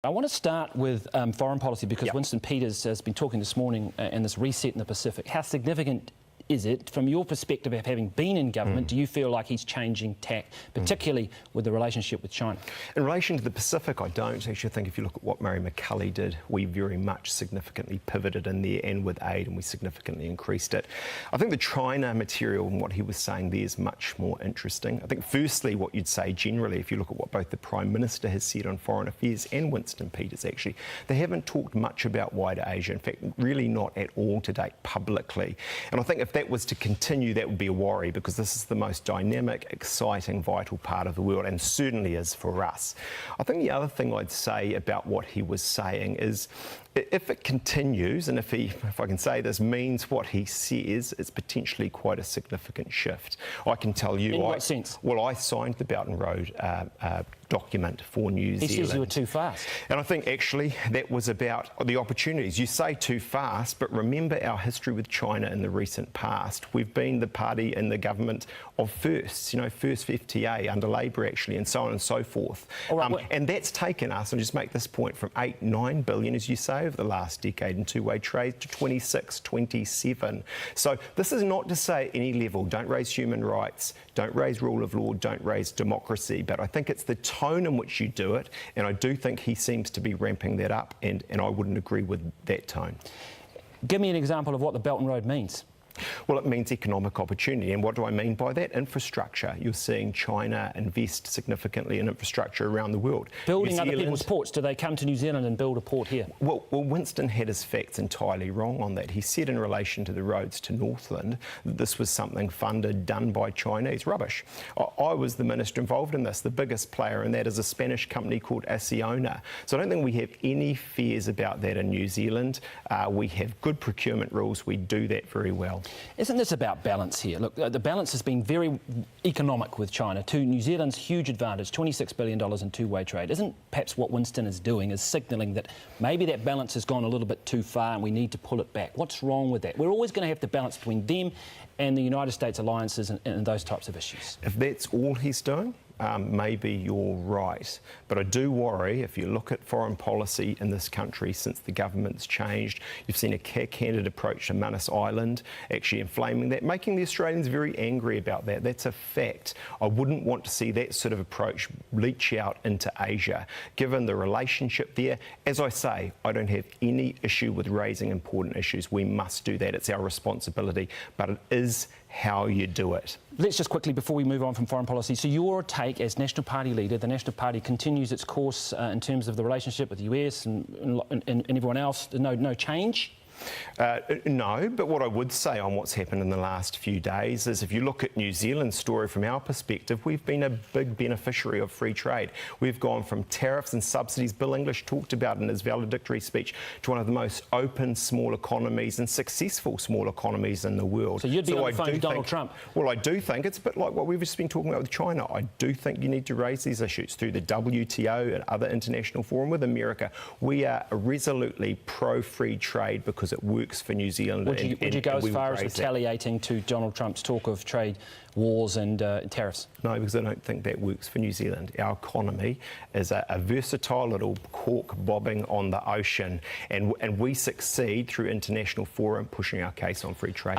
I want to start with foreign policy because Yep. Winston Peters has been talking this morning in this reset in the Pacific. How significant is it, from your perspective of having been in government, do you feel like he's changing tack, particularly with the relationship with China? In relation to the Pacific, I don't actually think if you look at what Murray McCully did, we very much significantly pivoted in there and with aid, and we significantly increased it. I think the China material and what he was saying there is much more interesting. I think firstly what you'd say generally, if you look at what both the Prime Minister has said on foreign affairs and Winston Peters actually, they haven't talked much about wider Asia. In fact, really not at all to date publicly. And I think if that was to continue, that would be a worry, because this is the most dynamic, exciting, vital part of the world, and certainly is for us. I think the other thing I'd say about what he was saying is, if it continues, and if I can say this, means what he says, it's potentially quite a significant shift. I can tell you... In what sense? Well, I signed the Belt and Road document for New Zealand. He says you were too fast. And I think actually that was about the opportunities. You say too fast, but remember our history with China in the recent past. We've been the party in the government of firsts, you know, first FTA under Labor actually, and so on and so forth. Right, and that's taken us, and just make this point, from 8-9 billion, as you say, over the last decade in two-way trade to 26, 27. So this is not to say at any level, don't raise human rights, don't raise rule of law, don't raise democracy, but I think it's the tone in which you do it, and I do think he seems to be ramping that up, and I wouldn't agree with that tone. Give me an example of what the Belt and Road means. Well, it means economic opportunity. And what do I mean by that? Infrastructure. You're seeing China invest significantly in infrastructure around the world. Building other people's ports. Do they come to New Zealand and build a port here? Well, Winston had his facts entirely wrong on that. He said in relation to the roads to Northland that this was something funded, done by Chinese. Rubbish. I was the minister involved in this. The biggest player in that is a Spanish company called Acciona. So I don't think we have any fears about that in New Zealand. We have good procurement rules. We do that very well. Isn't this about balance here? Look, the balance has been very economic with China, to New Zealand's huge advantage, $26 billion in two-way trade. Isn't perhaps what Winston is doing is signalling that maybe that balance has gone a little bit too far and we need to pull it back? What's wrong with that? We're always going to have the balance between them and the United States alliances and those types of issues. If that's all he's doing, maybe you're right. But I do worry, if you look at foreign policy in this country since the government's changed, you've seen a candid approach to Manus Island, actually inflaming that, making the Australians very angry about that. That's a fact. I wouldn't want to see that sort of approach leach out into Asia, given the relationship there. As I say, I don't have any issue with raising important issues. We must do that. It's our responsibility. But it is how you do it. Let's just quickly, before we move on from foreign policy, so your take as National Party leader, the National Party continues its course in terms of the relationship with the US and everyone else, no change? No, but what I would say on what's happened in the last few days is, if you look at New Zealand's story from our perspective, we've been a big beneficiary of free trade. We've gone from tariffs and subsidies Bill English talked about in his valedictory speech to one of the most open small economies and successful small economies in the world. So you'd be on the phone to Donald Trump? Well, I do think it's a bit like what we've just been talking about with China. I do think you need to raise these issues through the WTO and other international forum with America. We are resolutely pro-free trade because it works for New Zealand. Would you go as far as retaliating to Donald Trump's talk of trade wars and tariffs? No, because I don't think that works for New Zealand. Our economy is a versatile little cork bobbing on the ocean, and we succeed through international forum pushing our case on free trade.